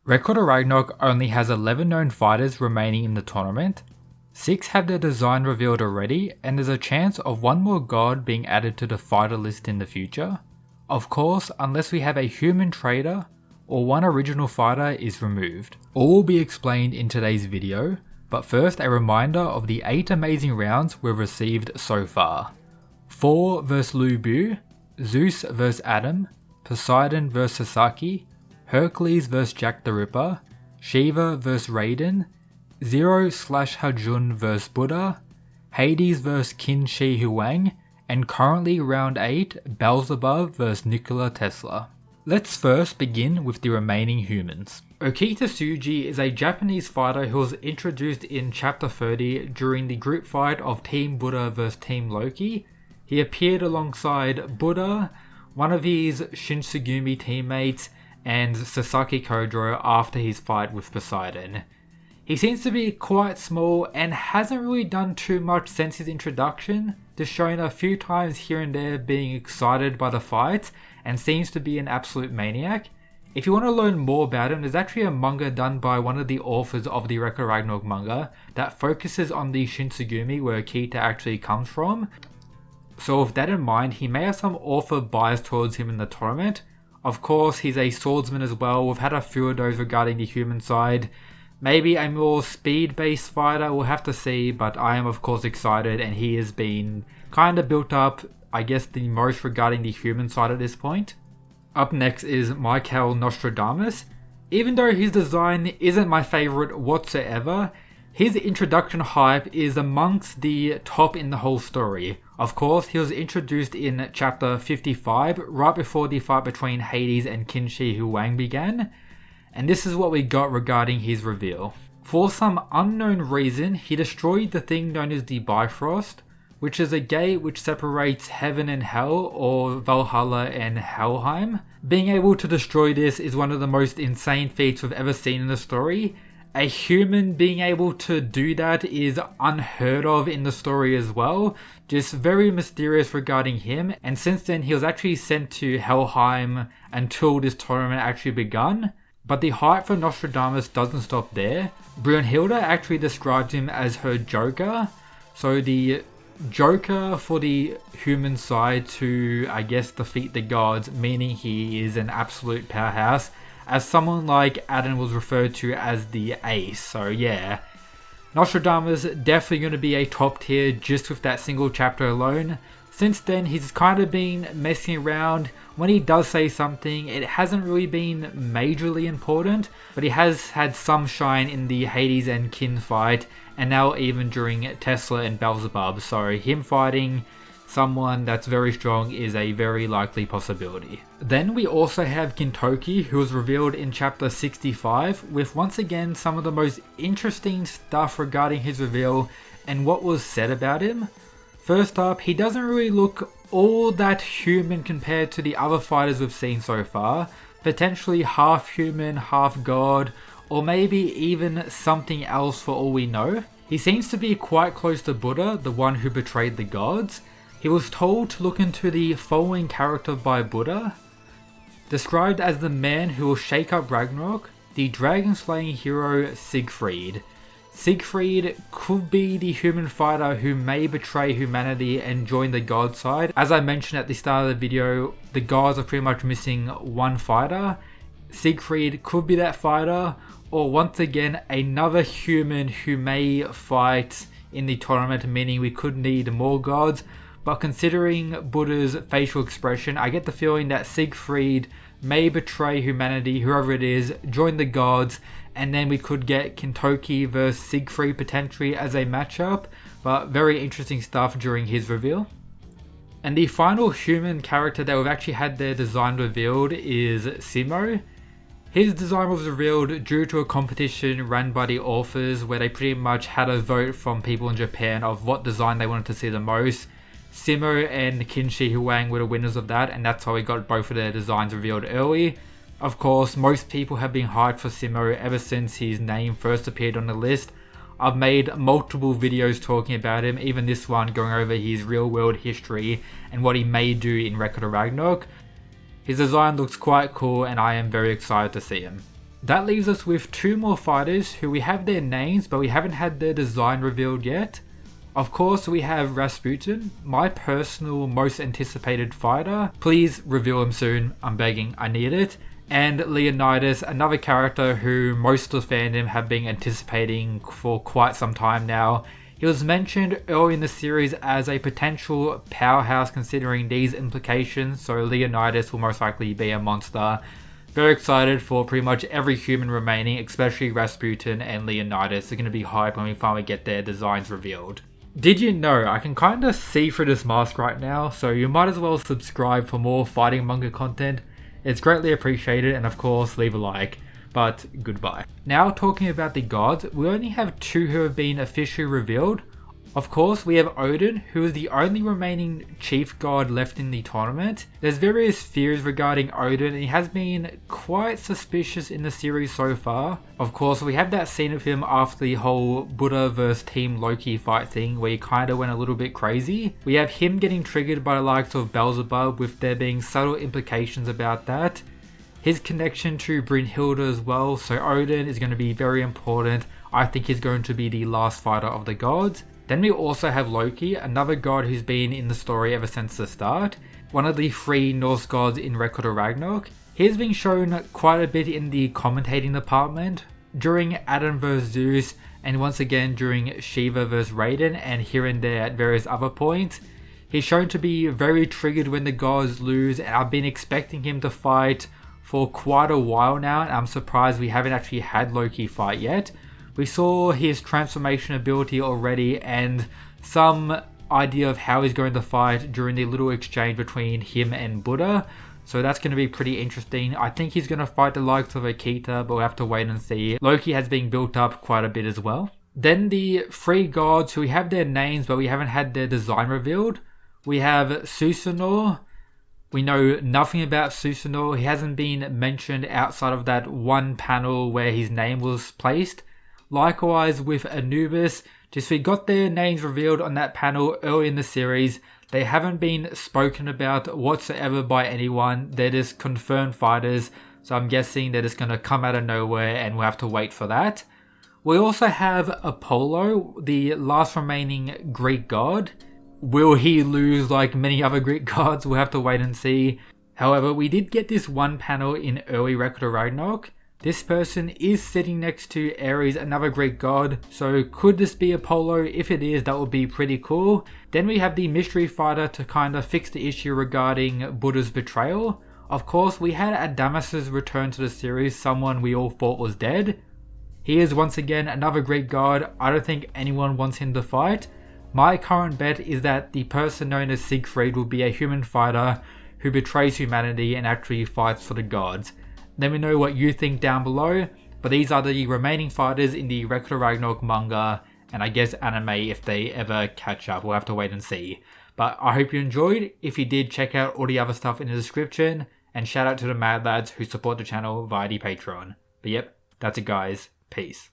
Record of Ragnarok only has 11 known fighters remaining in the tournament. 6 have their design revealed already, and there's a chance of one more god being added to the fighter list in the future. Of course, unless we have a human traitor or one original fighter is removed. All will be explained in today's video, but first a reminder of the 8 amazing rounds we've received so far. Thor vs Lu Bu, Zeus vs Adam, Poseidon vs Sasaki, Hercules vs Jack the Ripper, Shiva vs Raiden, Zero/Hajun vs Buddha, Hades vs Qin Shi Huang, and currently round 8, Beelzebub vs Nikola Tesla. Let's first begin with the remaining humans. Okita Tsuji is a Japanese fighter who was introduced in chapter 30 during the group fight of Team Buddha vs Team Loki. He appeared alongside Buddha, one of his Shinsugumi teammates, and Sasaki Kodro after his fight with Poseidon. He seems to be quite small and hasn't really done too much since his introduction, just showing a few times here and there being excited by the fight and seems to be an absolute maniac. If you want to learn more about him, there's actually a manga done by one of the authors of the Record of Ragnarok manga that focuses on the Shinsugumi where Okita actually comes from. So with that in mind, he may have some author bias towards him in the tournament. Of course, he's a swordsman as well. We've had a few of those regarding the human side. Maybe a more speed-based fighter, we'll have to see, but I am of course excited and he has been kind of built up, I guess, the most regarding the human side at this point. Up next is Michel Nostradamus. Even though his design isn't my favourite whatsoever, his introduction hype is amongst the top in the whole story. Of course, he was introduced in chapter 55, right before the fight between Hades and Qin Shi Huang began. And this is what we got regarding his reveal. For some unknown reason, he destroyed the thing known as the Bifrost, which is a gate which separates heaven and hell, or Valhalla and Helheim. Being able to destroy this is one of the most insane feats we've ever seen in the story. A human being able to do that is unheard of in the story as well. Just very mysterious regarding him, and since then he was actually sent to Helheim until this tournament actually begun. But the hype for Nostradamus doesn't stop there. Brunhilde actually describes him as her Joker. So the Joker for the human side to, I guess, defeat the gods, meaning he is an absolute powerhouse. As someone like Adam was referred to as the ace. So yeah, Nostradamus definitely going to be a top tier just with that single chapter alone. Since then, he's kind of been messing around. When he does say something, it hasn't really been majorly important, but he has had some shine in the Hades and Qin fight, and now even during Tesla and Beelzebub. So him fighting someone that's very strong is a very likely possibility. Then we also have Gintoki, who was revealed in chapter 65, with once again some of the most interesting stuff regarding his reveal and what was said about him. First up, he doesn't really look all that human compared to the other fighters we've seen so far. Potentially half human, half god, or maybe even something else for all we know. He seems to be quite close to Buddha, the one who betrayed the gods. He was told to look into the following character by Buddha. Described as the man who will shake up Ragnarok, the dragon-slaying hero Siegfried. Siegfried could be the human fighter who may betray humanity and join the god side. As I mentioned at the start of the video, the gods are pretty much missing one fighter. Siegfried could be that fighter, or once again another human who may fight in the tournament, meaning we could need more gods. But considering Buddha's facial expression, I get the feeling that Siegfried may betray humanity, whoever it is, join the gods, and then we could get Gintoki versus Siegfried potentially as a matchup. But very interesting stuff during his reveal. And the final human character that we've actually had their design revealed is Simo. His design was revealed due to a competition run by the authors where they pretty much had a vote from people in Japan of what design they wanted to see the most. Simo and Qin Shi Huang were the winners of that, and that's how we got both of their designs revealed early. Of course, most people have been hyped for Simo ever since his name first appeared on the list. I've made multiple videos talking about him, even this one going over his real world history and what he may do in Record of Ragnarok. His design looks quite cool and I am very excited to see him. That leaves us with 2 more fighters who we have their names but we haven't had their design revealed yet. Of course we have RASPUTIN, my personal most anticipated fighter. Please reveal him soon, I'm begging, I need it. And LEONIDAS, another character who most of the fandom have been anticipating for quite some time now. He was mentioned early in the series as a potential powerhouse considering these implications, so LEONIDAS will most likely be a monster. Very excited for pretty much every human remaining, especially RASPUTIN and LEONIDAS. They're going to be hyped when we finally get their designs revealed. Did you know, I can kind of see through this mask right now, so you might as well subscribe for more fighting manga content. It's greatly appreciated, and of course leave a like, but goodbye. Now talking about the gods, we only have 2 who have been officially revealed. Of course we have Odin, who is the only remaining chief god left in the tournament. There's various theories regarding Odin and he has been quite suspicious in the series so far. Of course we have that scene of him after the whole Buddha vs Team Loki fight thing where he kinda went a little bit crazy. We have him getting triggered by the likes of Beelzebub with there being subtle implications about that. His connection to Brynhilde as well, so Odin is going to be very important. I think he's going to be the last fighter of the gods. Then we also have Loki, another god who's been in the story ever since the start. One of the 3 Norse gods in Record of Ragnarok. He's been shown quite a bit in the commentating department, during Adam vs Zeus, and once again during Shiva vs Raiden, and here and there at various other points. He's shown to be very triggered when the gods lose, and I've been expecting him to fight for quite a while now, and I'm surprised we haven't actually had Loki fight yet. We saw his transformation ability already and some idea of how he's going to fight during the little exchange between him and Buddha. So that's going to be pretty interesting. I think he's going to fight the likes of Akita, but we'll have to wait and see. Loki has been built up quite a bit as well. Then the 3 gods who we have their names but we haven't had their design revealed. We have SUSANOO. We know nothing about SUSANOO. He hasn't been mentioned outside of that one panel where his name was placed. Likewise with Anubis, just we got their names revealed on that panel early in the series. They haven't been spoken about whatsoever by anyone. They're just confirmed fighters, so I'm guessing they're just going to come out of nowhere and we'll have to wait for that. We also have Apollo, the last remaining Greek god. Will he lose like many other Greek gods? We'll have to wait and see. However, we did get this one panel in early Record of Ragnarok. This person is sitting next to Ares, another Greek god, so could this be Apollo? If it is, that would be pretty cool. Then we have the mystery fighter to kind of fix the issue regarding Buddha's betrayal. Of course, we had Adamas's return to the series, someone we all thought was dead. He is once again another Greek god. I don't think anyone wants him to fight. My current bet is that the person known as Siegfried will be a human fighter who betrays humanity and actually fights for the gods. Let me know what you think down below, but these are the remaining fighters in the Record of Ragnarok manga, and I guess anime if they ever catch up. We'll have to wait and see. But I hope you enjoyed. If you did, check out all the other stuff in the description, and shout out to the mad lads who support the channel via the Patreon. But yep, that's it guys. Peace.